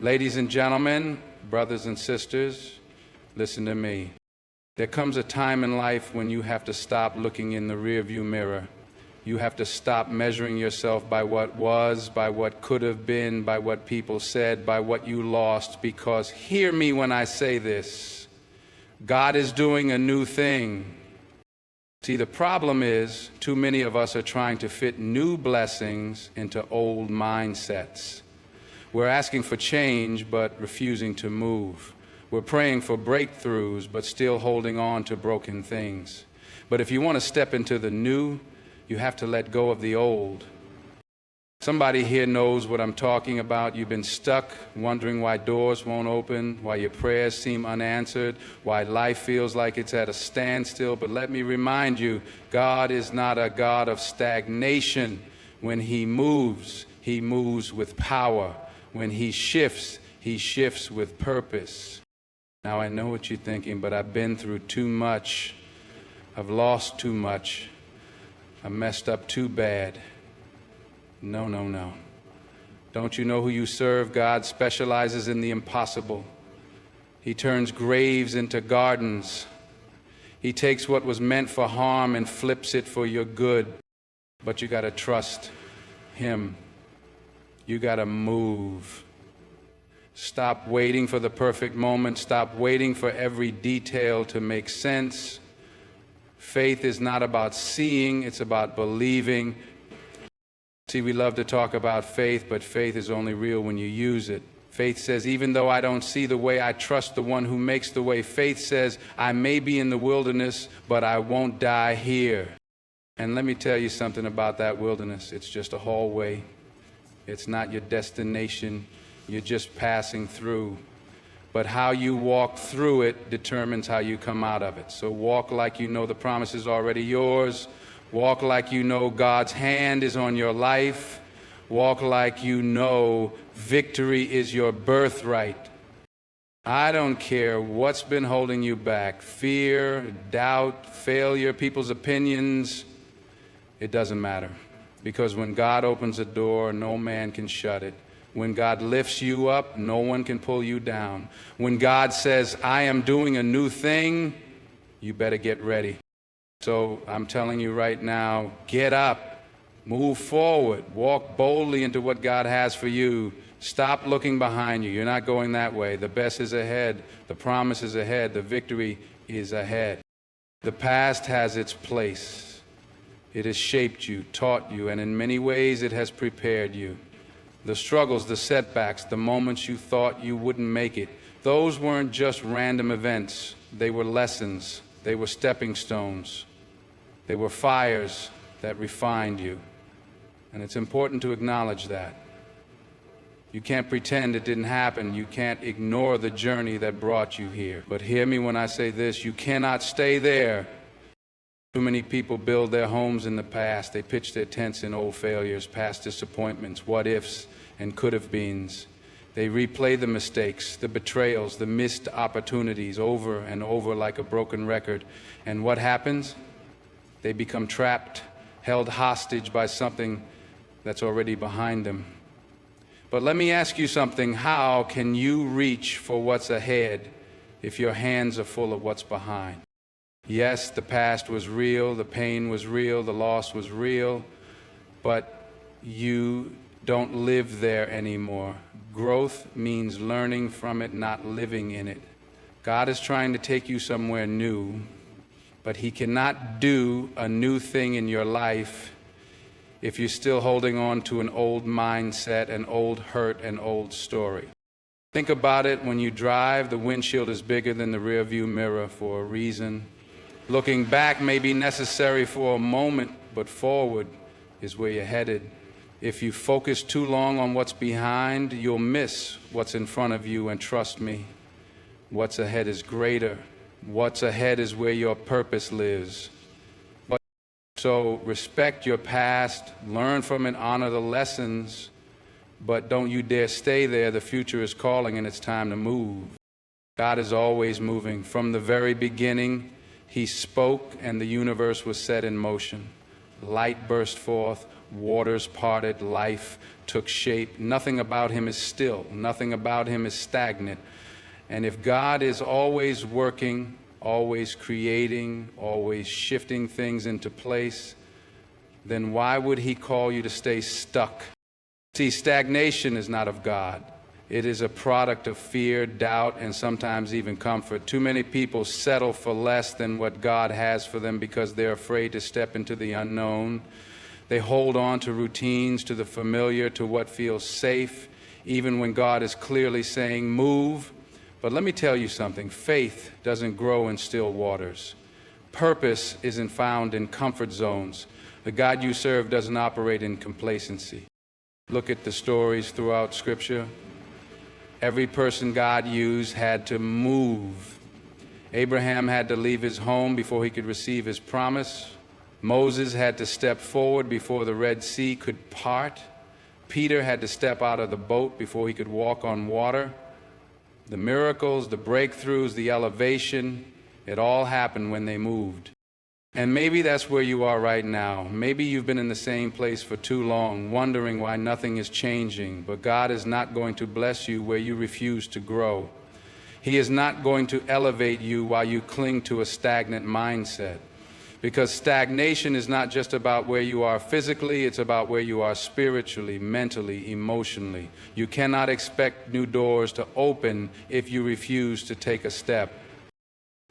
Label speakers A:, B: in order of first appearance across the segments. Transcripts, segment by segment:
A: Ladies and gentlemen, brothers and sisters, listen to me. There comes a time in life when you have to stop looking in the rearview mirror. You have to stop measuring yourself by what was, by what could have been, by what people said, by what you lost, because hear me when I say this. God is doing a new thing. See, the problem is too many of us are trying to fit new blessings into old mindsets. We're asking for change but refusing to move. We're praying for breakthroughs but still holding on to broken things. But if you want to step into the new, you have to let go of the old. Somebody here knows what I'm talking about. You've been stuck wondering why doors won't open, why your prayers seem unanswered, why life feels like it's at a standstill. But let me remind you, God is not a God of stagnation. When He moves with power. When He shifts with purpose. Now I know what you're thinking, but I've been through too much. I've lost too much. I messed up too bad. No, no, no. Don't you know who you serve? God specializes in the impossible. He turns graves into gardens. He takes what was meant for harm and flips it for your good. But you got to trust Him. You got to move. Stop waiting for the perfect moment. Stop waiting for every detail to make sense. Faith is not about seeing, it's about believing. See, we love to talk about faith, but faith is only real when you use it. Faith says, even though I don't see the way, I trust the one who makes the way. Faith says, I may be in the wilderness, but I won't die here. And let me tell you something about that wilderness. It's just a hallway. It's not your destination. You're just passing through. But how you walk through it determines how you come out of it. So walk like you know the promise is already yours. Walk like you know God's hand is on your life. Walk like you know victory is your birthright. I don't care what's been holding you back. Fear, doubt, failure, people's opinions. It doesn't matter. Because when God opens a door, no man can shut it. When God lifts you up, no one can pull you down. When God says, I am doing a new thing, you better get ready. So I'm telling you right now, get up, move forward, walk boldly into what God has for you. Stop looking behind you. You're not going that way. The best is ahead. The promise is ahead. The victory is ahead. The past has its place. It has shaped you, taught you, and in many ways it has prepared you. The struggles, the setbacks, the moments you thought you wouldn't make it, those weren't just random events. They were lessons. They were stepping stones. They were fires that refined you. And it's important to acknowledge that. You can't pretend it didn't happen. You can't ignore the journey that brought you here. But hear me when I say this, you cannot stay there. Too many people build their homes in the past. They pitch their tents in old failures, past disappointments, what ifs, and could have beens. They replay the mistakes, the betrayals, the missed opportunities over and over like a broken record. And what happens? They become trapped, held hostage by something that's already behind them. But let me ask you something. How can you reach for what's ahead if your hands are full of what's behind? Yes, the past was real, the pain was real, the loss was real, but you don't live there anymore. Growth means learning from it, not living in it. God is trying to take you somewhere new, but He cannot do a new thing in your life if you're still holding on to an old mindset, an old hurt, an old story. Think about it. When you drive, the windshield is bigger than the rearview mirror for a reason. Looking back may be necessary for a moment, but forward is where you're headed. If you focus too long on what's behind, you'll miss what's in front of you, and trust me, what's ahead is greater. What's ahead is where your purpose lives. So respect your past, learn from it, honor the lessons, but don't you dare stay there. The future is calling and it's time to move. God is always moving. From the very beginning, He spoke and the universe was set in motion. Light burst forth, waters parted, life took shape. Nothing about him is still. Nothing about him is stagnant. And if God is always working, always creating, always shifting things into place, then why would he call you to stay stuck? See, stagnation is not of God. It is a product of fear, doubt, and sometimes even comfort. Too many people settle for less than what God has for them because they're afraid to step into the unknown. They hold on to routines, to the familiar, to what feels safe, even when God is clearly saying, move. But let me tell you something. Faith doesn't grow in still waters. Purpose isn't found in comfort zones. The God you serve doesn't operate in complacency. Look at the stories throughout Scripture. Every person God used had to move. Abraham had to leave his home before he could receive his promise. Moses had to step forward before the Red Sea could part. Peter had to step out of the boat before he could walk on water. The miracles, the breakthroughs, the elevation, it all happened when they moved. And maybe that's where you are right now. Maybe you've been in the same place for too long, wondering why nothing is changing. But God is not going to bless you where you refuse to grow. He is not going to elevate you while you cling to a stagnant mindset. Because stagnation is not just about where you are physically, it's about where you are spiritually, mentally, emotionally. You cannot expect new doors to open if you refuse to take a step.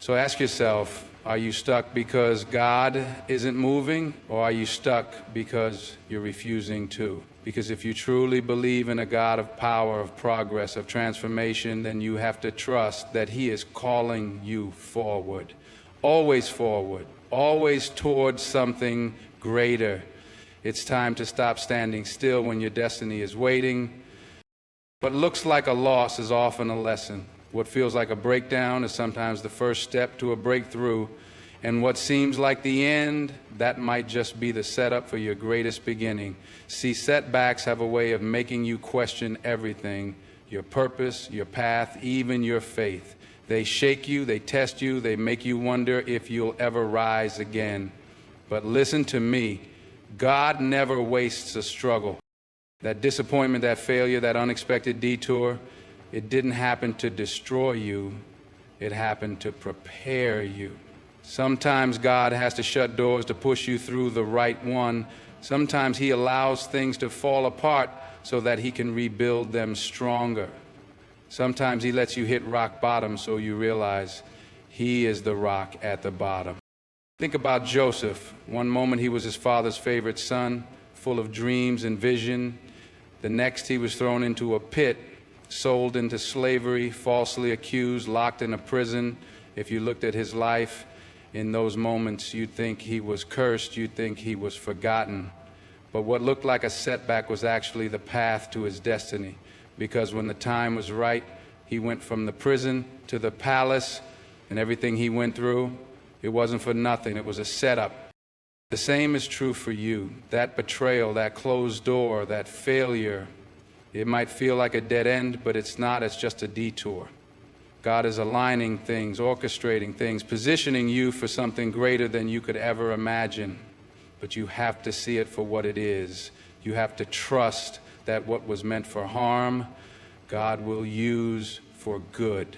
A: So ask yourself, are you stuck because God isn't moving, or are you stuck because you're refusing to? Because if you truly believe in a God of power, of progress, of transformation, then you have to trust that He is calling you forward, always towards something greater. It's time to stop standing still when your destiny is waiting. What looks like a loss is often a lesson. What feels like a breakdown is sometimes the first step to a breakthrough. And what seems like the end, that might just be the setup for your greatest beginning. See, setbacks have a way of making you question everything, your purpose, your path, even your faith. They shake you, they test you, they make you wonder if you'll ever rise again. But listen to me, God never wastes a struggle. That disappointment, that failure, that unexpected detour, it didn't happen to destroy you, it happened to prepare you. Sometimes God has to shut doors to push you through the right one. Sometimes He allows things to fall apart so that He can rebuild them stronger. Sometimes He lets you hit rock bottom so you realize He is the rock at the bottom. Think about Joseph. One moment he was his father's favorite son, full of dreams and vision. The next he was thrown into a pit, sold into slavery, falsely accused, locked in a prison. If you looked at his life, in those moments you'd think he was cursed, you'd think he was forgotten. But what looked like a setback was actually the path to his destiny. Because when the time was right, he went from the prison to the palace, and everything he went through, it wasn't for nothing. It was a setup. The same is true for you. That betrayal, that closed door, that failure, it might feel like a dead end, but it's not. It's just a detour. God is aligning things, orchestrating things, positioning you for something greater than you could ever imagine. But you have to see it for what it is. You have to trust that what was meant for harm, God will use for good.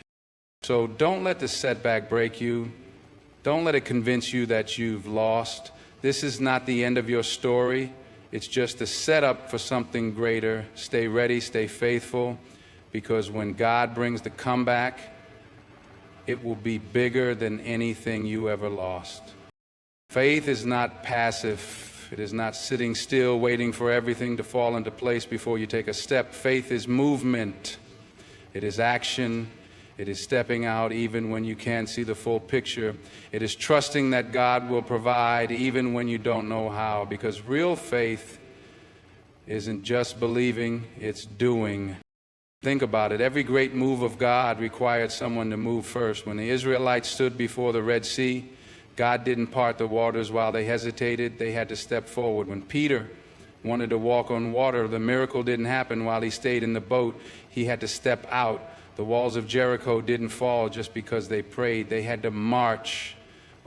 A: So don't let the setback break you. Don't let it convince you that you've lost. This is not the end of your story. It's just the setup for something greater. Stay ready, stay faithful, because when God brings the comeback, it will be bigger than anything you ever lost. Faith is not passive. It is not sitting still waiting for everything to fall into place before you take a step. Faith is movement. It is action. It is stepping out even when you can't see the full picture. It is trusting that God will provide even when you don't know how. Because real faith isn't just believing, it's doing. Think about it. Every great move of God required someone to move first. When the Israelites stood before the Red Sea, God didn't part the waters while they hesitated. They had to step forward. When Peter wanted to walk on water, the miracle didn't happen while he stayed in the boat. He had to step out. The walls of Jericho didn't fall just because they prayed. They had to march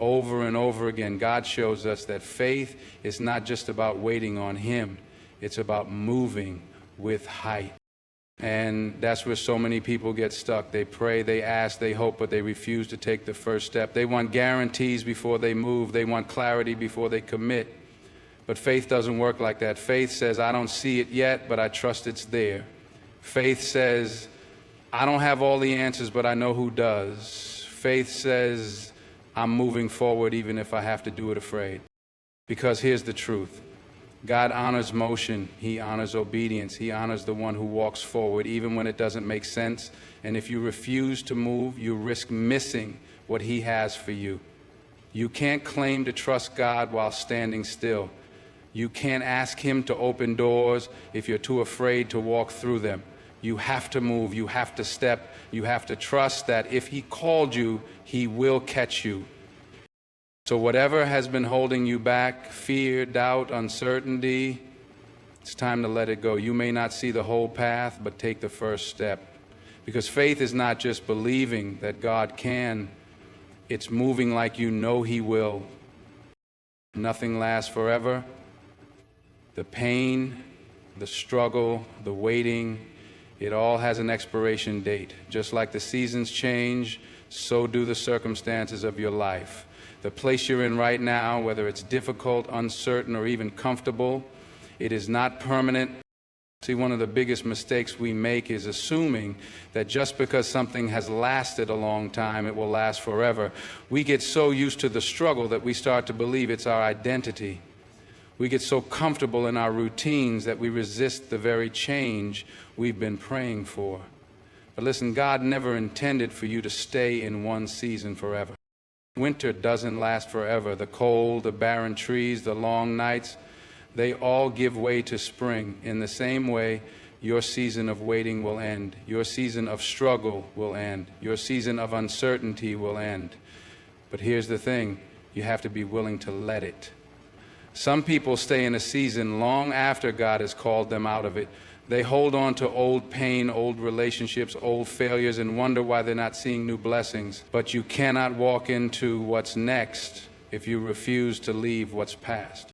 A: Over and over again, God shows us that faith is not just about waiting on Him. It's about moving with height. And that's where so many people get stuck. They pray, they ask, they hope, but they refuse to take the first step. They want guarantees before they move. They want clarity before they commit. But faith doesn't work like that. Faith says, I don't see it yet, but I trust it's there. Faith says, I don't have all the answers, but I know who does. Faith says, I'm moving forward even if I have to do it afraid. Because here's the truth. God honors motion. He honors obedience. He honors the one who walks forward even when it doesn't make sense. And if you refuse to move, you risk missing what He has for you. You can't claim to trust God while standing still. You can't ask Him to open doors if you're too afraid to walk through them. You have to move. You have to step. You have to trust that if He called you, He will catch you. So whatever has been holding you back, fear, doubt, uncertainty, it's time to let it go. You may not see the whole path, but take the first step. Because faith is not just believing that God can, it's moving like you know He will. Nothing lasts forever. The pain, the struggle, the waiting, it all has an expiration date. Just like the seasons change, so do the circumstances of your life. The place you're in right now, whether it's difficult, uncertain, or even comfortable, it is not permanent. See, one of the biggest mistakes we make is assuming that just because something has lasted a long time, it will last forever. We get so used to the struggle that we start to believe it's our identity. We get so comfortable in our routines that we resist the very change we've been praying for. But listen, God never intended for you to stay in one season forever. Winter doesn't last forever. The cold, the barren trees, the long nights, they all give way to spring. In the same way, your season of waiting will end. Your season of struggle will end. Your season of uncertainty will end. But here's the thing, you have to be willing to let it. Some people stay in a season long after God has called them out of it. They hold on to old pain, old relationships, old failures, and wonder why they're not seeing new blessings. But you cannot walk into what's next if you refuse to leave what's past.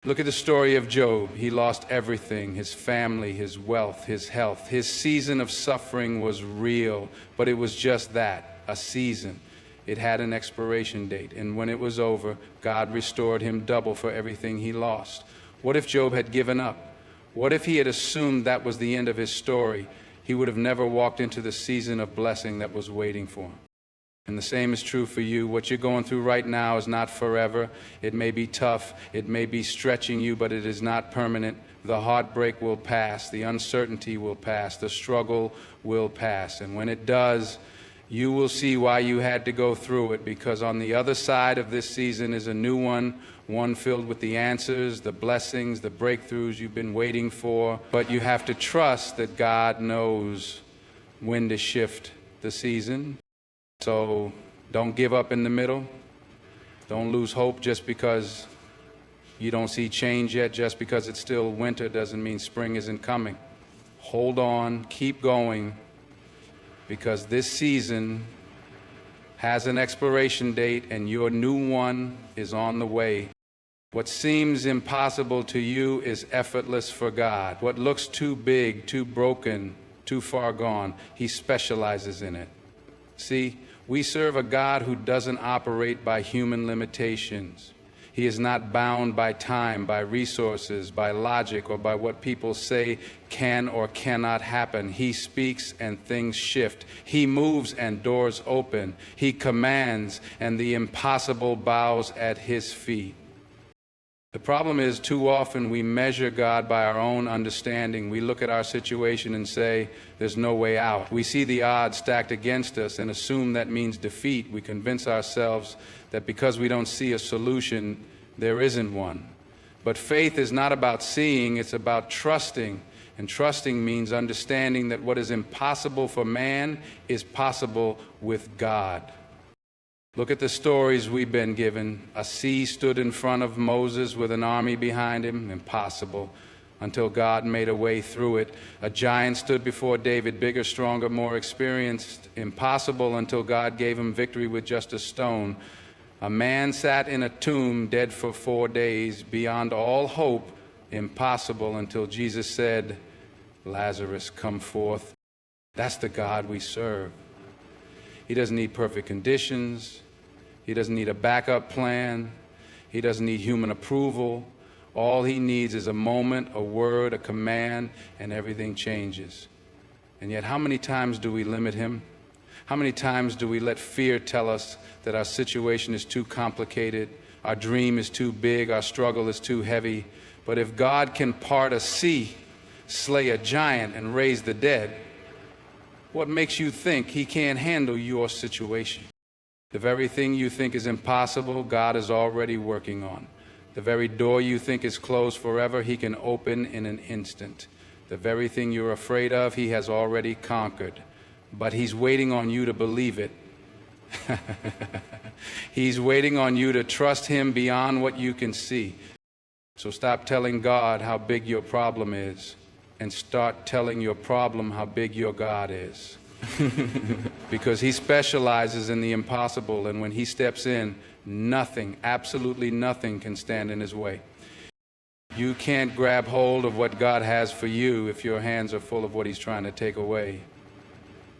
A: Look at the story of Job. He lost everything, his family, his wealth, his health. His season of suffering was real, but it was just that, a season. It had an expiration date, and when it was over, God restored him double for everything he lost. What if Job had given up? What if he had assumed that was the end of his story? He would have never walked into the season of blessing that was waiting for him. And the same is true for you. What you're going through right now is not forever. It may be tough. It may be stretching you, but it is not permanent. The heartbreak will pass. The uncertainty will pass. The struggle will pass. And when it does, you will see why you had to go through it, because on the other side of this season is a new one filled with the answers, the blessings, the breakthroughs you've been waiting for. But you have to trust that God knows when to shift the season. So don't give up in the middle. Don't lose hope just because you don't see change yet. Just because it's still winter doesn't mean spring isn't coming. Hold on, keep going, because this season has an expiration date and your new one is on the way. What seems impossible to you is effortless for God. What looks too big, too broken, too far gone, He specializes in it. See, we serve a God who doesn't operate by human limitations. He is not bound by time, by resources, by logic, or by what people say can or cannot happen. He speaks and things shift. He moves and doors open. He commands and the impossible bows at His feet. The problem is, too often we measure God by our own understanding. We look at our situation and say, there's no way out. We see the odds stacked against us and assume that means defeat. We convince ourselves that because we don't see a solution, there isn't one. But faith is not about seeing, it's about trusting. And trusting means understanding that what is impossible for man is possible with God. Look at the stories we've been given. A sea stood in front of Moses with an army behind him. Impossible, until God made a way through it. A giant stood before David, bigger, stronger, more experienced. Impossible, until God gave him victory with just a stone. A man sat in a tomb dead for 4 days, beyond all hope, impossible, until Jesus said, Lazarus, come forth. That's the God we serve. He doesn't need perfect conditions. He doesn't need a backup plan. He doesn't need human approval. All he needs is a moment, a word, a command, and everything changes. And yet, how many times do we limit him? How many times do we let fear tell us that our situation is too complicated, our dream is too big, our struggle is too heavy? But if God can part a sea, slay a giant, and raise the dead, what makes you think he can't handle your situation? The very thing you think is impossible, God is already working on. The very door you think is closed forever, he can open in an instant. The very thing you're afraid of, he has already conquered. But he's waiting on you to believe it. He's waiting on you to trust him beyond what you can see. So stop telling God how big your problem is and start telling your problem how big your God is. Because he specializes in the impossible, and when he steps in, nothing, absolutely nothing can stand in his way. You can't grab hold of what God has for you if your hands are full of what he's trying to take away.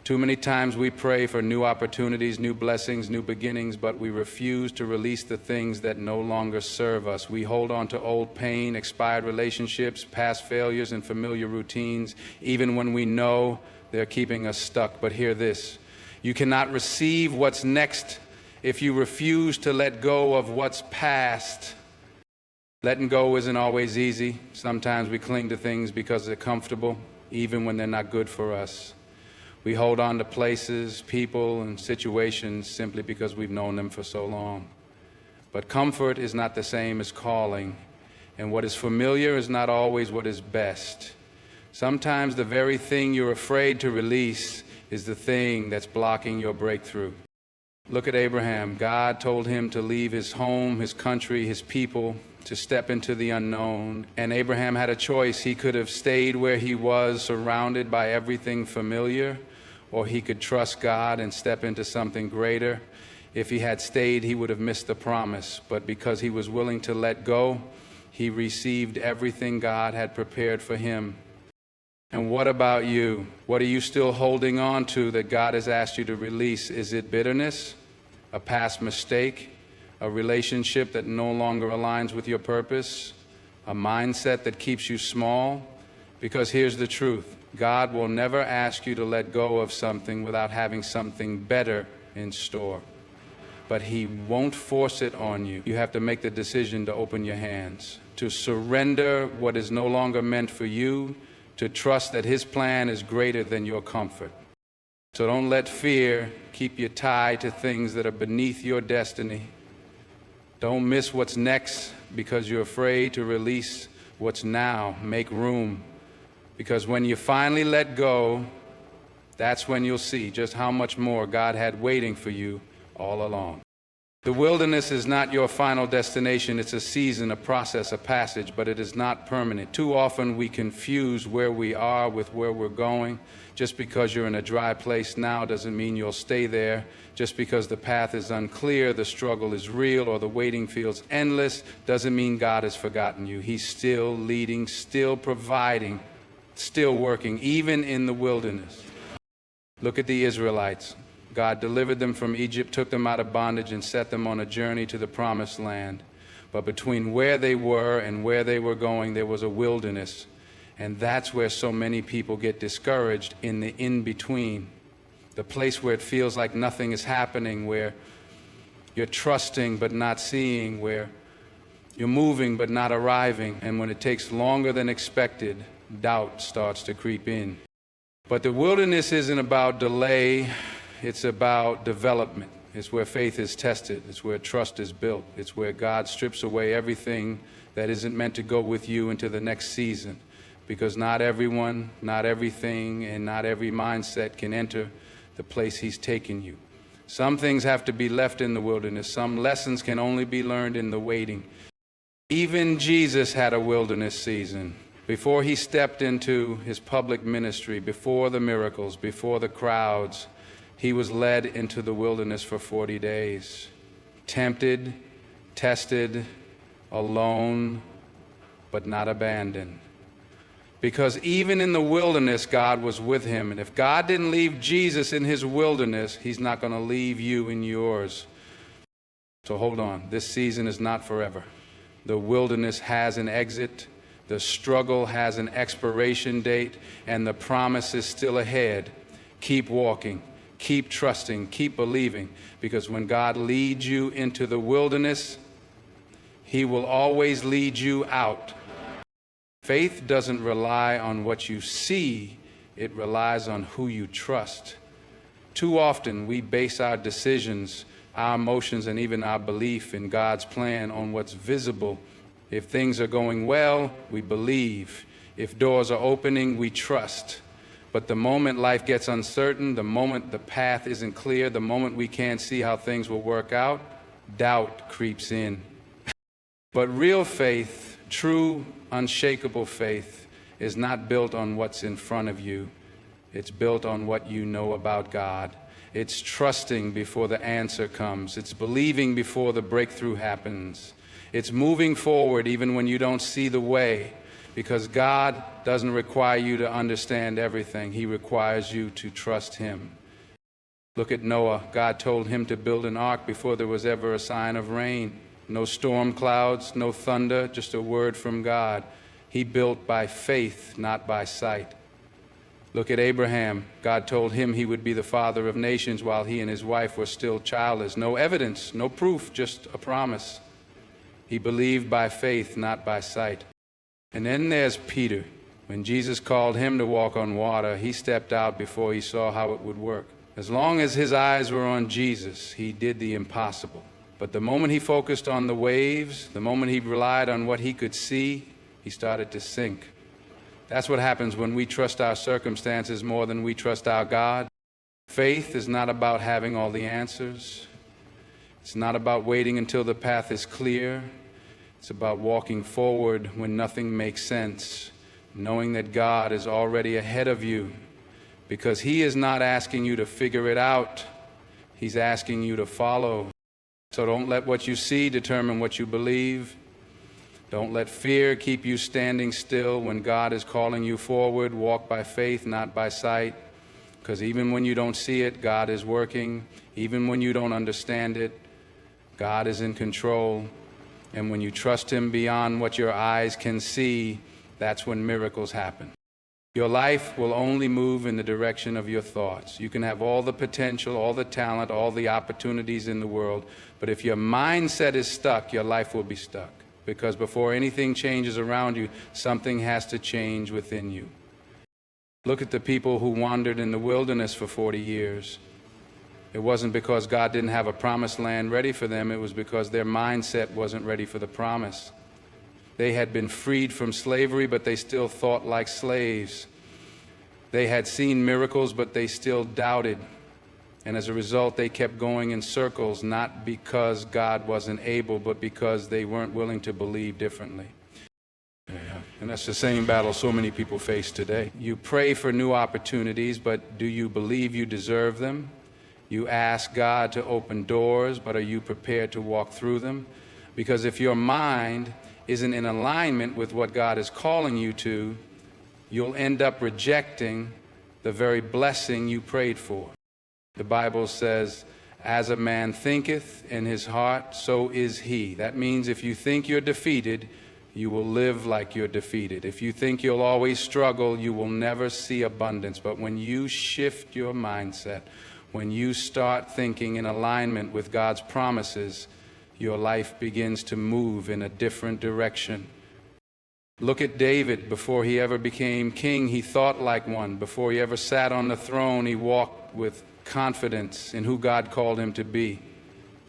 A: Too many times we pray for new opportunities, new blessings, new beginnings, but we refuse to release the things that no longer serve us. We hold on to old pain, expired relationships, past failures, and familiar routines, even when we know they're keeping us stuck. But hear this: you cannot receive what's next if you refuse to let go of what's past. Letting go isn't always easy. Sometimes we cling to things because they're comfortable, even when they're not good for us. We hold on to places, people, and situations simply because we've known them for so long. But comfort is not the same as calling, and what is familiar is not always what is best. Sometimes the very thing you're afraid to release is the thing that's blocking your breakthrough. Look at Abraham. God told him to leave his home, his country, his people, to step into the unknown. And Abraham had a choice. He could have stayed where he was, surrounded by everything familiar, or he could trust God and step into something greater. If he had stayed, he would have missed the promise. But because he was willing to let go, he received everything God had prepared for him. And what about you? What are you still holding on to that God has asked you to release? Is it bitterness, a past mistake, a relationship that no longer aligns with your purpose, a mindset that keeps you small? Because here's the truth: God will never ask you to let go of something without having something better in store. But he won't force it on you. You have to make the decision to open your hands, to surrender what is no longer meant for you, to trust that his plan is greater than your comfort. So don't let fear keep you tied to things that are beneath your destiny. Don't miss what's next because you're afraid to release what's now. Make room. Because when you finally let go, that's when you'll see just how much more God had waiting for you all along. The wilderness is not your final destination. It's a season, a process, a passage, but it is not permanent. Too often we confuse where we are with where we're going. Just because you're in a dry place now doesn't mean you'll stay there. Just because the path is unclear, the struggle is real, or the waiting feels endless, doesn't mean God has forgotten you. He's still leading, still providing, still working, even in the wilderness. Look at the Israelites. God delivered them from Egypt, took them out of bondage, and set them on a journey to the promised land. But between where they were and where they were going, there was a wilderness. And that's where so many people get discouraged, in the in-between. The place where it feels like nothing is happening, where you're trusting but not seeing, where you're moving but not arriving. And when it takes longer than expected, doubt starts to creep in. But the wilderness isn't about delay. It's about development. It's where faith is tested. It's where trust is built. It's where God strips away everything that isn't meant to go with you into the next season. Because not everyone, not everything, and not every mindset can enter the place he's taken you. Some things have to be left in the wilderness. Some lessons can only be learned in the waiting. Even Jesus had a wilderness season. Before he stepped into his public ministry, before the miracles, before the crowds, he was led into the wilderness for 40 days. tempted, tested, alone, but not abandoned. Because even in the wilderness, God was with him. And if God didn't leave Jesus in his wilderness, he's not going to leave you in yours. So hold on. This season is not forever. The wilderness has an exit. The struggle has an expiration date. And the promise is still ahead. Keep walking. Keep trusting. Keep believing. Because when God leads you into the wilderness, he will always lead you out. Faith doesn't rely on what you see, it relies on who you trust. Too often we base our decisions, our emotions, and even our belief in God's plan on what's visible. If things are going well, we believe. If doors are opening, we trust. But the moment life gets uncertain, the moment the path isn't clear, the moment we can't see how things will work out, doubt creeps in. But real faith, true, unshakable faith, is not built on what's in front of you. It's built on what you know about God. It's trusting before the answer comes. It's believing before the breakthrough happens. It's moving forward even when you don't see the way, because God doesn't require you to understand everything. He requires you to trust him. Look at Noah. God told him to build an ark before there was ever a sign of rain. No storm clouds, no thunder, just a word from God. He built by faith, not by sight. Look at Abraham. God told him he would be the father of nations while he and his wife were still childless. No evidence, no proof, just a promise. He believed by faith, not by sight. And then there's Peter. When Jesus called him to walk on water, he stepped out before he saw how it would work. As long as his eyes were on Jesus, he did the impossible. But the moment he focused on the waves, the moment he relied on what he could see, he started to sink. That's what happens when we trust our circumstances more than we trust our God. Faith is not about having all the answers. It's not about waiting until the path is clear. It's about walking forward when nothing makes sense, knowing that God is already ahead of you, because he is not asking you to figure it out. He's asking you to follow. So don't let what you see determine what you believe. Don't let fear keep you standing still when God is calling you forward. Walk by faith, not by sight. Because even when you don't see it, God is working. Even when you don't understand it, God is in control. And when you trust him beyond what your eyes can see, that's when miracles happen. Your life will only move in the direction of your thoughts. You can have all the potential, all the talent, all the opportunities in the world, but if your mindset is stuck, your life will be stuck. Because before anything changes around you, something has to change within you. Look at the people who wandered in the wilderness for 40 years. It wasn't because God didn't have a promised land ready for them. It was because their mindset wasn't ready for the promise. They had been freed from slavery, but they still thought like slaves. They had seen miracles, but they still doubted. And as a result, they kept going in circles, not because God wasn't able, but because they weren't willing to believe differently. And that's the same battle so many people face today. You pray for new opportunities, but do you believe you deserve them? You ask God to open doors, but are you prepared to walk through them? Because if your mind isn't in alignment with what God is calling you to, you'll end up rejecting the very blessing you prayed for. The Bible says, as a man thinketh in his heart, so is he. That means if you think you're defeated, you will live like you're defeated. If you think you'll always struggle, you will never see abundance. But when you shift your mindset, when you start thinking in alignment with God's promises, your life begins to move in a different direction. Look at David. Before he ever became king, he thought like one. Before he ever sat on the throne, he walked with confidence in who God called him to be.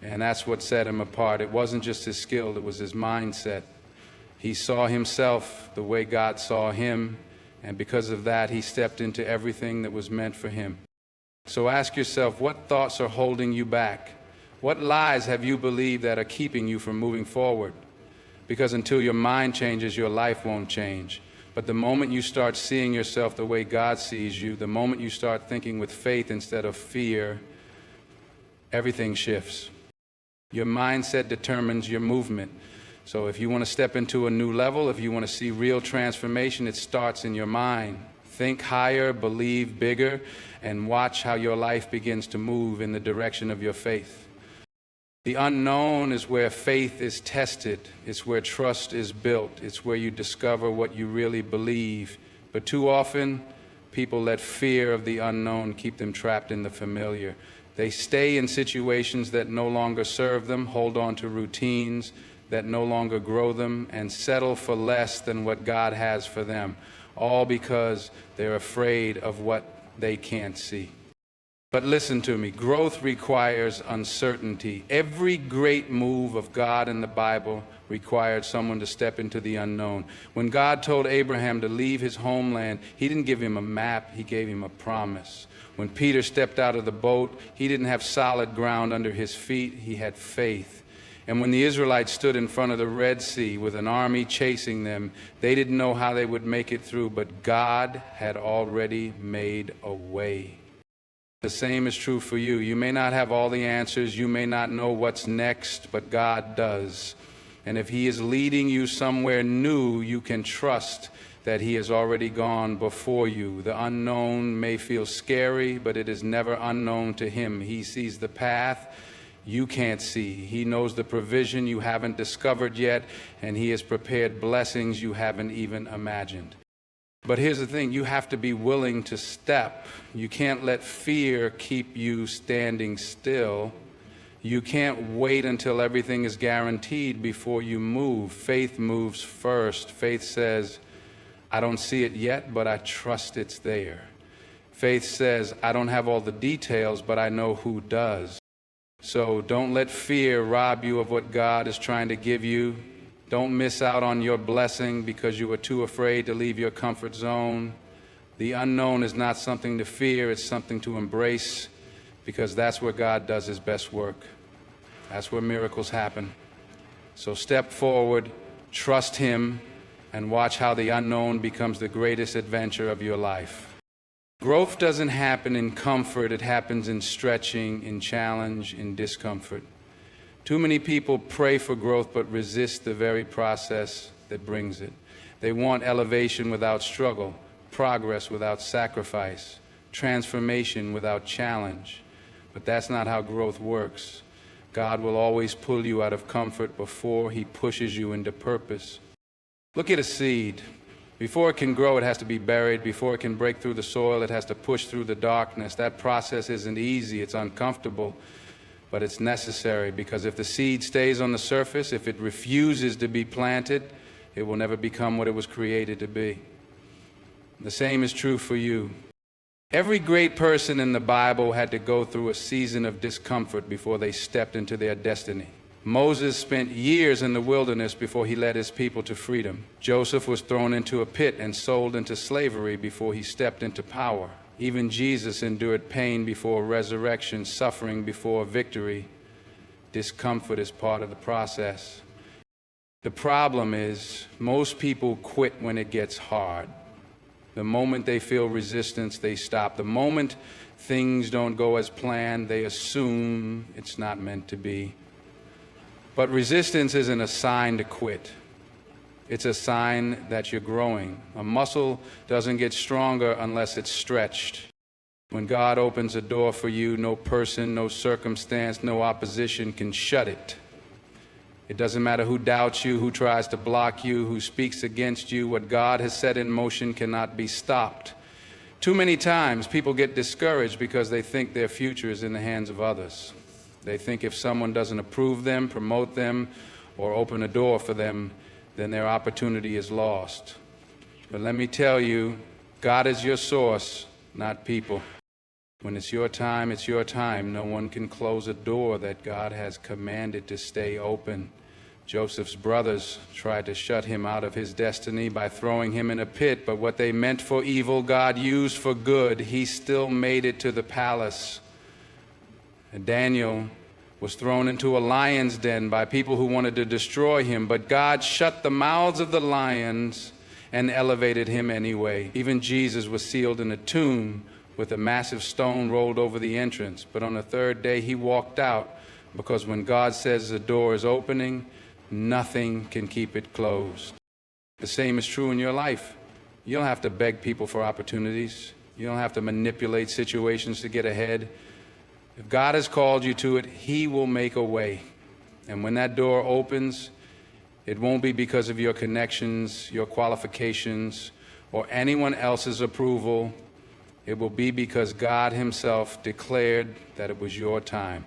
A: And that's what set him apart. It wasn't just his skill, it was his mindset. He saw himself the way God saw him, and because of that, he stepped into everything that was meant for him. So ask yourself, what thoughts are holding you back? What lies have you believed that are keeping you from moving forward? Because until your mind changes, your life won't change. But the moment you start seeing yourself the way God sees you, the moment you start thinking with faith instead of fear, everything shifts. Your mindset determines your movement. So if you want to step into a new level, if you want to see real transformation, it starts in your mind. Think higher, believe bigger, and watch how your life begins to move in the direction of your faith. The unknown is where faith is tested. It's where trust is built. It's where you discover what you really believe. But too often, people let fear of the unknown keep them trapped in the familiar. They stay in situations that no longer serve them, hold on to routines that no longer grow them, and settle for less than what God has for them, all because they're afraid of what they can't see. But listen to me, growth requires uncertainty. Every great move of God in the Bible required someone to step into the unknown. When God told Abraham to leave his homeland, he didn't give him a map, he gave him a promise. When Peter stepped out of the boat, he didn't have solid ground under his feet, he had faith. And when the Israelites stood in front of the Red Sea with an army chasing them, they didn't know how they would make it through, but God had already made a way. The same is true for you. You may not have all the answers, you may not know what's next, but God does. And if He is leading you somewhere new, you can trust that He has already gone before you. The unknown may feel scary, but it is never unknown to Him. He sees the path you can't see. He knows the provision you haven't discovered yet, and He has prepared blessings you haven't even imagined. But here's the thing, you have to be willing to step. You can't let fear keep you standing still. You can't wait until everything is guaranteed before you move. Faith moves first. Faith says, I don't see it yet, but I trust it's there. Faith says, I don't have all the details, but I know who does. So don't let fear rob you of what God is trying to give you. Don't miss out on your blessing because you were too afraid to leave your comfort zone. The unknown is not something to fear, it's something to embrace, because that's where God does His best work. That's where miracles happen. So step forward, trust Him, and watch how the unknown becomes the greatest adventure of your life. Growth doesn't happen in comfort, it happens in stretching, in challenge, in discomfort. Too many people pray for growth but resist the very process that brings it. They want elevation without struggle, progress without sacrifice, transformation without challenge. But that's not how growth works. God will always pull you out of comfort before He pushes you into purpose. Look at a seed. Before it can grow, it has to be buried. Before it can break through the soil, it has to push through the darkness. That process isn't easy, it's uncomfortable. But it's necessary, because if the seed stays on the surface, if it refuses to be planted, it will never become what it was created to be. The same is true for you. Every great person in the Bible had to go through a season of discomfort before they stepped into their destiny. Moses spent years in the wilderness before he led his people to freedom. Joseph was thrown into a pit and sold into slavery before he stepped into power. Even Jesus endured pain before resurrection, suffering before victory. Discomfort is part of the process. The problem is, most people quit when it gets hard. The moment they feel resistance, they stop. The moment things don't go as planned, they assume it's not meant to be. But resistance isn't a sign to quit. It's a sign that you're growing. A muscle doesn't get stronger unless it's stretched. When God opens a door for you, no person, no circumstance, no opposition can shut it. It doesn't matter who doubts you, who tries to block you, who speaks against you. What God has set in motion cannot be stopped. Too many times people get discouraged because they think their future is in the hands of others. They think if someone doesn't approve them, promote them, or open a door for them, then their opportunity is lost. But let me tell you, God is your source, not people. When it's your time, it's your time. No one can close a door that God has commanded to stay open. Joseph's brothers tried to shut him out of his destiny by throwing him in a pit, but what they meant for evil, God used for good. He still made it to the palace. And Daniel was thrown into a lion's den by people who wanted to destroy him, but God shut the mouths of the lions and elevated him anyway. Even Jesus was sealed in a tomb with a massive stone rolled over the entrance, but on the third day he walked out Because when God says the door is opening, nothing can keep it closed. The same is true in your life. You don't have to beg people for opportunities. You don't have to manipulate situations to get ahead. If God has called you to it, He will make a way. And when that door opens, it won't be because of your connections, your qualifications, or anyone else's approval. It will be because God Himself declared that it was your time.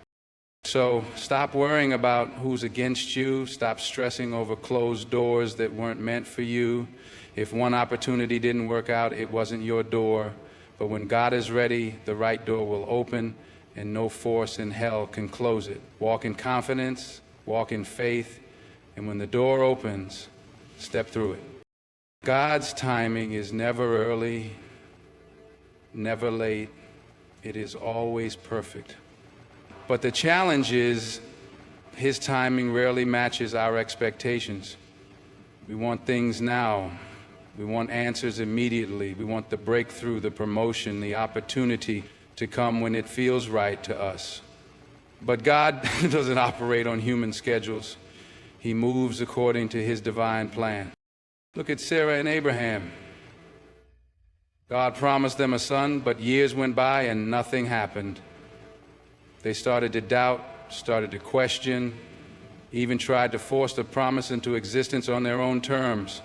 A: So stop worrying about who's against you. Stop stressing over closed doors that weren't meant for you. If one opportunity didn't work out, it wasn't your door. But when God is ready, the right door will open, and no force in hell can close it. Walk in confidence, walk in faith, and when the door opens, step through it. God's timing is never early, never late. It is always perfect. But the challenge is His timing rarely matches our expectations. We want things now. We want answers immediately. We want the breakthrough, the promotion, the opportunity to come when it feels right to us. But God doesn't operate on human schedules. He moves according to His divine plan. Look at Sarah and Abraham. God promised them a son, but years went by and nothing happened. They started to doubt, started to question, even tried to force the promise into existence on their own terms.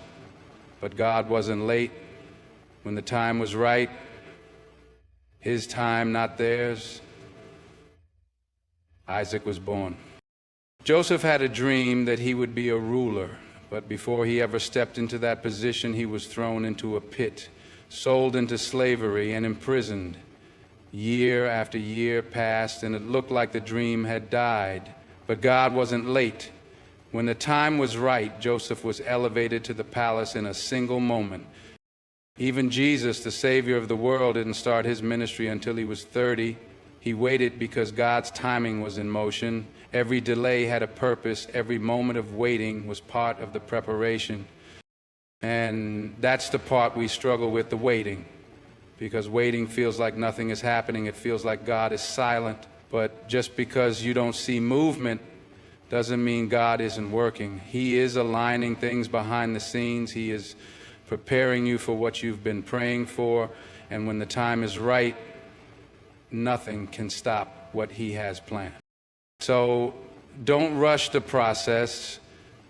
A: But God wasn't late. When the time was right, His time, not theirs, Isaac was born. Joseph had a dream that he would be a ruler, but before he ever stepped into that position, he was thrown into a pit, sold into slavery, and imprisoned. Year after year passed, and it looked like the dream had died. But God wasn't late. When the time was right, Joseph was elevated to the palace in a single moment. Even Jesus, the Savior of the world, didn't start His ministry until He was 30. He waited because God's timing was in motion. Every delay had a purpose. Every moment of waiting was part of the preparation. And that's the part we struggle with, the waiting. Because waiting feels like nothing is happening. It feels like God is silent. But just because you don't see movement doesn't mean God isn't working. He is aligning things behind the scenes. He is preparing you for what you've been praying for. And when the time is right, nothing can stop what He has planned. So don't rush the process.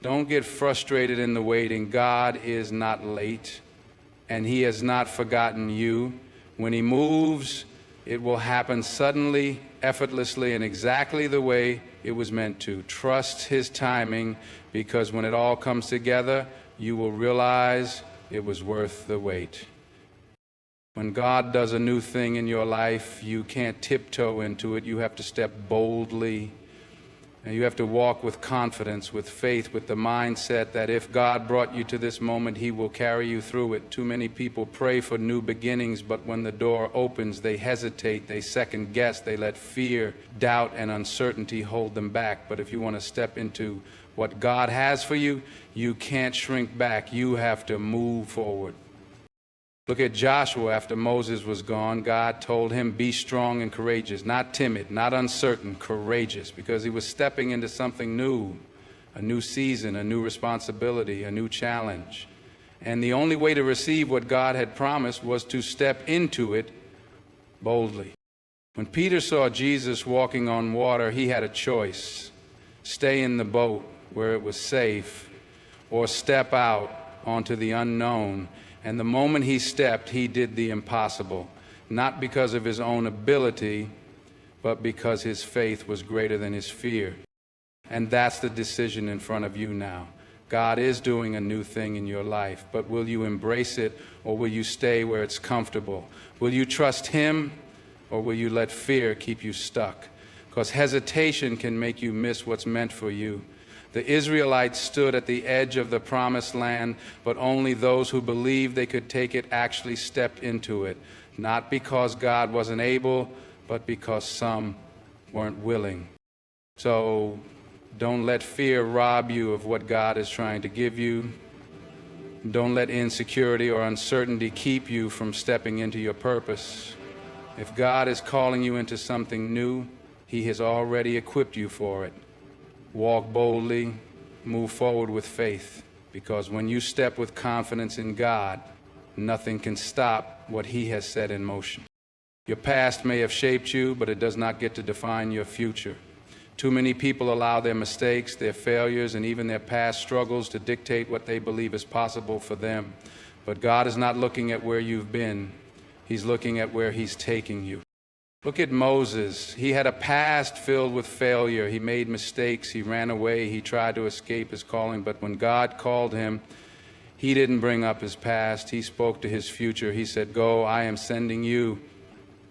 A: Don't get frustrated in the waiting. God is not late, and He has not forgotten you. When He moves, it will happen suddenly, effortlessly, and exactly the way it was meant to. Trust His timing, because when it all comes together, you will realize it was worth the wait. When God does a new thing in your life, you can't tiptoe into it. You have to step boldly. And you have to walk with confidence, with faith, with the mindset that if God brought you to this moment, He will carry you through it. Too many people pray for new beginnings, but when the door opens, they hesitate, they second guess, they let fear, doubt, and uncertainty hold them back. But if you want to step into what God has for you, you can't shrink back. You have to move forward. Look at Joshua. After Moses was gone, God told him, be strong and courageous, not timid, not uncertain, courageous, because he was stepping into something new, a new season, a new responsibility, a new challenge. And the only way to receive what God had promised was to step into it boldly. When Peter saw Jesus walking on water, he had a choice: stay in the boat where it was safe, or step out onto the unknown. And the moment he stepped, he did the impossible, not because of his own ability, but because his faith was greater than his fear. And that's the decision in front of you now. God is doing a new thing in your life, but will you embrace it, or will you stay where it's comfortable? Will you trust Him, or will you let fear keep you stuck? Because hesitation can make you miss what's meant for you. The Israelites stood at the edge of the promised land, but only those who believed they could take it actually stepped into it. Not because God wasn't able, but because some weren't willing. So don't let fear rob you of what God is trying to give you. Don't let insecurity or uncertainty keep you from stepping into your purpose. If God is calling you into something new, He has already equipped you for it. Walk boldly, move forward with faith, because when you step with confidence in God, nothing can stop what He has set in motion. Your past may have shaped you, but it does not get to define your future. Too many people allow their mistakes, their failures, and even their past struggles to dictate what they believe is possible for them. But God is not looking at where you've been. He's looking at where He's taking you. Look at Moses. He had a past filled with failure. He made mistakes. He ran away. He tried to escape his calling. But when God called him, He didn't bring up his past. He spoke to his future. He said, "Go, I am sending you."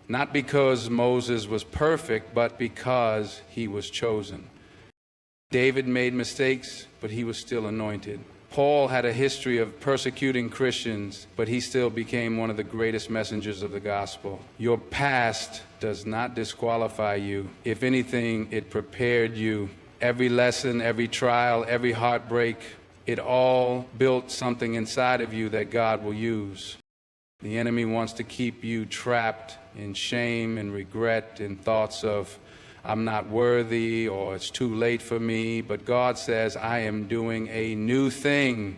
A: Not because Moses was perfect, but because he was chosen. David made mistakes, but he was still anointed. Paul had a history of persecuting Christians, but he still became one of the greatest messengers of the gospel. Your past does not disqualify you. If anything, it prepared you. Every lesson, every trial, every heartbreak, it all built something inside of you that God will use. The enemy wants to keep you trapped in shame and regret and thoughts of, "I'm not worthy," or "it's too late for me." But God says, "I am doing a new thing."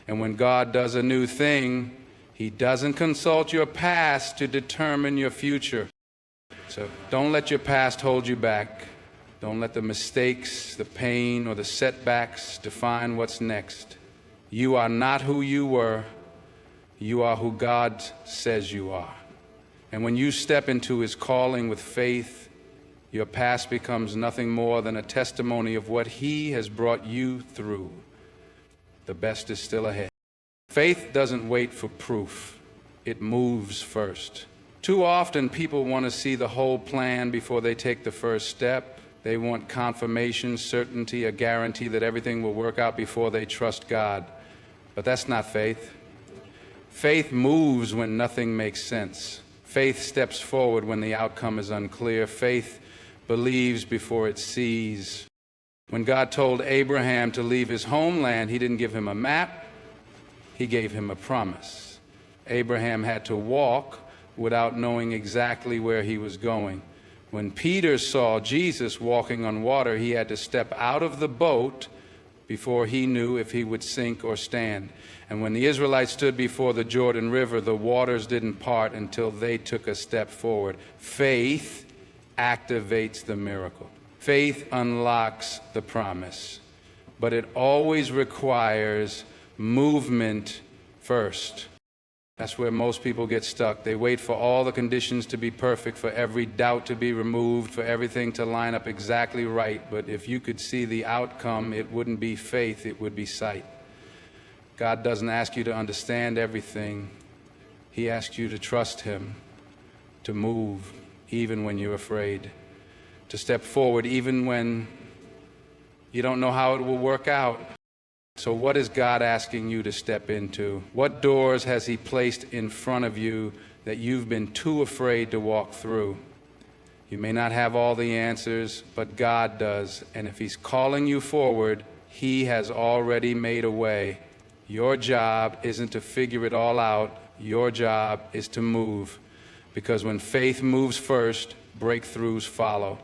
A: And when God does a new thing, He doesn't consult your past to determine your future. So don't let your past hold you back. Don't let the mistakes, the pain, or the setbacks define what's next. You are not who you were. You are who God says you are. And when you step into His calling with faith, your past becomes nothing more than a testimony of what He has brought you through. The best is still ahead. Faith doesn't wait for proof. It moves first. Too often people want to see the whole plan before they take the first step. They want confirmation, certainty, a guarantee that everything will work out before they trust God. But that's not faith. Faith moves when nothing makes sense. Faith steps forward when the outcome is unclear. Faith believes before it sees. When God told Abraham to leave his homeland, He didn't give him a map. He gave him a promise. Abraham had to walk without knowing exactly where he was going. When Peter saw Jesus walking on water, he had to step out of the boat before he knew if he would sink or stand. And when the Israelites stood before the Jordan River, the waters didn't part until they took a step forward. Faith activates the miracle. Faith unlocks the promise. But it always requires movement first. That's where most people get stuck. They wait for all the conditions to be perfect, for every doubt to be removed, for everything to line up exactly right. But if you could see the outcome, it wouldn't be faith, it would be sight. God doesn't ask you to understand everything. He asks you to trust Him, to move even when you're afraid, to step forward even when you don't know how it will work out. So what is God asking you to step into? What doors has He placed in front of you that you've been too afraid to walk through? You may not have all the answers, but God does. And if He's calling you forward, He has already made a way. Your job isn't to figure it all out. Your job is to move. Because when faith moves first, breakthroughs follow.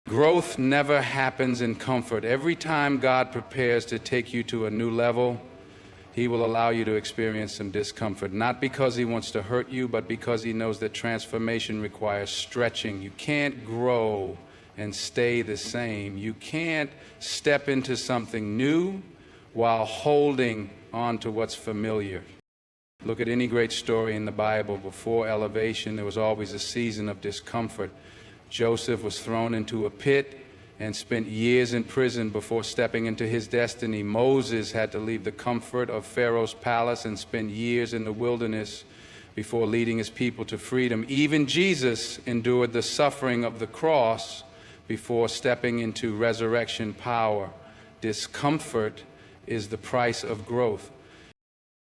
A: Growth never happens in comfort. Every time God prepares to take you to a new level, He will allow you to experience some discomfort. Not because He wants to hurt you, but because He knows that transformation requires stretching. You can't grow and stay the same. You can't step into something new while holding on to what's familiar. Look at any great story in the Bible. Before elevation, there was always a season of discomfort. Joseph was thrown into a pit and spent years in prison before stepping into his destiny. Moses had to leave the comfort of Pharaoh's palace and spend years in the wilderness before leading his people to freedom. Even Jesus endured the suffering of the cross before stepping into resurrection power. Discomfort is the price of growth.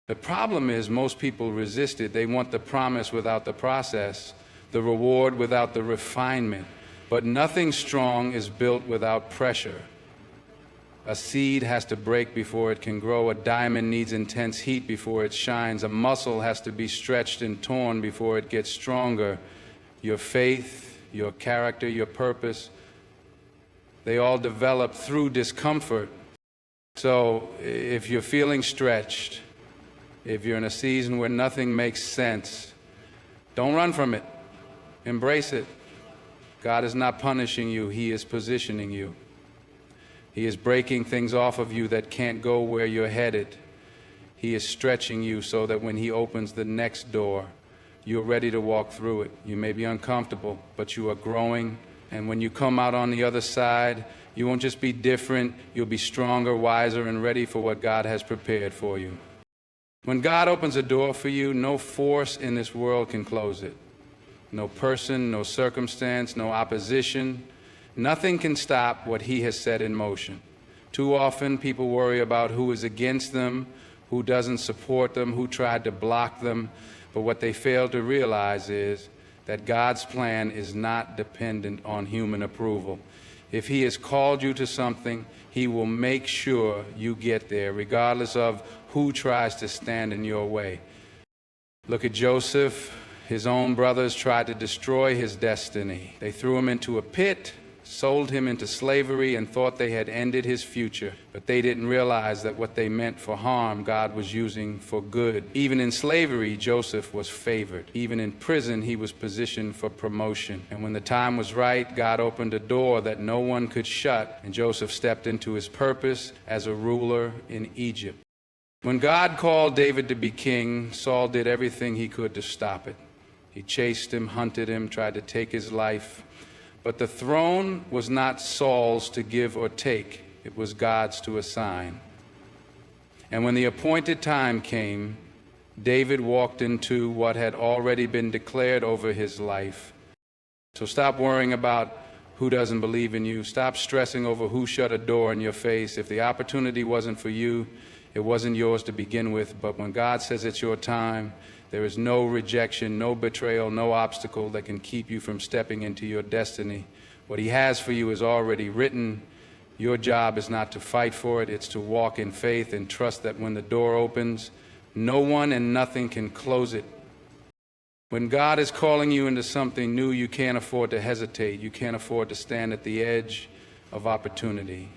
A: The problem is most people resist it. They want the promise without the process, the reward without the refinement. But nothing strong is built without pressure. A seed has to break before it can grow. A diamond needs intense heat before it shines. A muscle has to be stretched and torn before it gets stronger. Your faith, your character, your purpose, they all develop through discomfort. So if you're feeling stretched, if you're in a season where nothing makes sense, don't run from it. Embrace it. God is not punishing you. He is positioning you. He is breaking things off of you that can't go where you're headed. He is stretching you so that when He opens the next door, you're ready to walk through it. You may be uncomfortable, but you are growing. And when you come out on the other side, you won't just be different, you'll be stronger, wiser, and ready for what God has prepared for you. When God opens a door for you, no force in this world can close it. No person, no circumstance, no opposition. Nothing can stop what He has set in motion. Too often people worry about who is against them, who doesn't support them, who tried to block them. But what they fail to realize is that God's plan is not dependent on human approval. If He has called you to something, He will make sure you get there, regardless of who tries to stand in your way. Look at Joseph. His own brothers tried to destroy his destiny. They threw him into a pit, sold him into slavery, and thought they had ended his future. But they didn't realize that what they meant for harm, God was using for good. Even in slavery, Joseph was favored. Even in prison, he was positioned for promotion. And when the time was right, God opened a door that no one could shut, and Joseph stepped into his purpose as a ruler in Egypt. When God called David to be king, Saul did everything he could to stop it. He chased him, hunted him, tried to take his life. But the throne was not Saul's to give or take. It was God's to assign. And when the appointed time came, David walked into what had already been declared over his life. So stop worrying about who doesn't believe in you. Stop stressing over who shut a door in your face. If the opportunity wasn't for you, it wasn't yours to begin with. But when God says it's your time, there is no rejection, no betrayal, no obstacle that can keep you from stepping into your destiny. What He has for you is already written. Your job is not to fight for it. It's to walk in faith and trust that when the door opens, no one and nothing can close it. When God is calling you into something new, you can't afford to hesitate. You can't afford to stand at the edge of opportunity,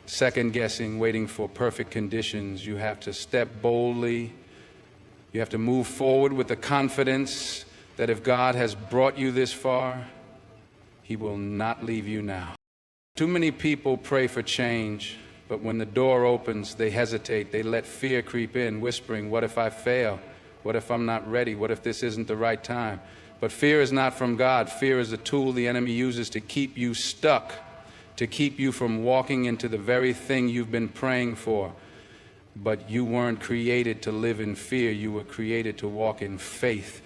A: second guessing, waiting for perfect conditions. You have to step boldly. You have to move forward with the confidence that if God has brought you this far, He will not leave you now. Too many people pray for change, but when the door opens, they hesitate. They let fear creep in, whispering, what if I fail? What if I'm not ready? What if this isn't the right time? But fear is not from God. Fear is a tool the enemy uses to keep you stuck, to keep you from walking into the very thing you've been praying for. But you weren't created to live in fear. You were created to walk in faith.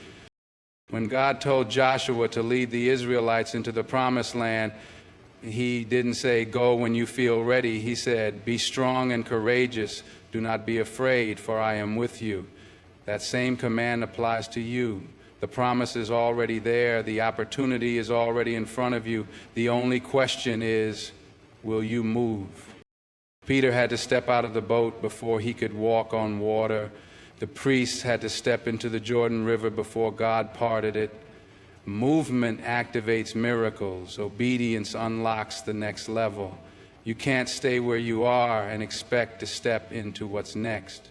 A: When God told Joshua to lead the Israelites into the promised land, He didn't say, go when you feel ready. He said, be strong and courageous. Do not be afraid, for I am with you. That same command applies to you. The promise is already there. The opportunity is already in front of you. The only question is, will you move? Peter had to step out of the boat before he could walk on water. The priests had to step into the Jordan River before God parted it. Movement activates miracles. Obedience unlocks the next level. You can't stay where you are and expect to step into what's next.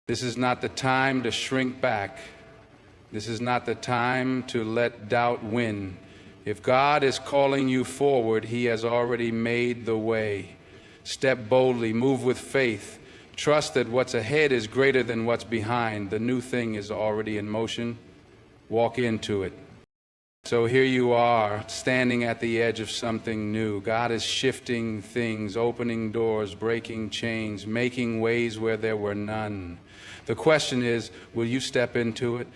A: This is not the time to shrink back. This is not the time to let doubt win. If God is calling you forward, He has already made the way. Step boldly, move with faith. Trust that what's ahead is greater than what's behind. The new thing is already in motion. Walk into it. So here you are, standing at the edge of something new. God is shifting things, opening doors, breaking chains, making ways where there were none. The question is, will you step into it?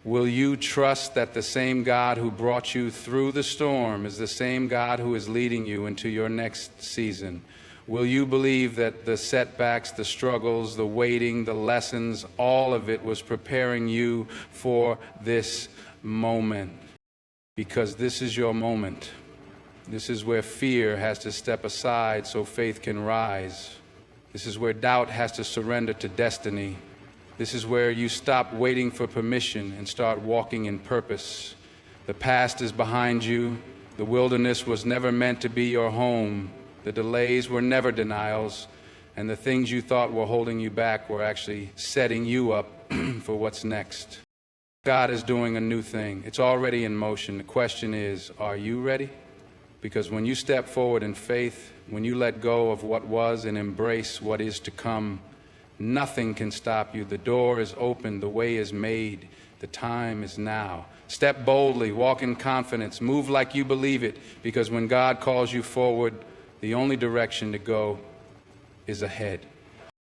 A: Will you trust that the same God who brought you through the storm is the same God who is leading you into your next season? Will you believe that the setbacks, the struggles, the waiting, the lessons, all of it was preparing you for this moment? Because this is your moment. This is where fear has to step aside so faith can rise. This is where doubt has to surrender to destiny. This is where you stop waiting for permission and start walking in purpose. The past is behind you. The wilderness was never meant to be your home. The delays were never denials, and the things you thought were holding you back were actually setting you up for what's next. God is doing a new thing. It's already in motion. The question is, are you ready? Because when you step forward in faith, when you let go of what was and embrace what is to come, nothing can stop you. The door is open. The way is made. The time is now. Step boldly. Walk in confidence. Move like you believe it. Because when God calls you forward, the only direction to go is ahead.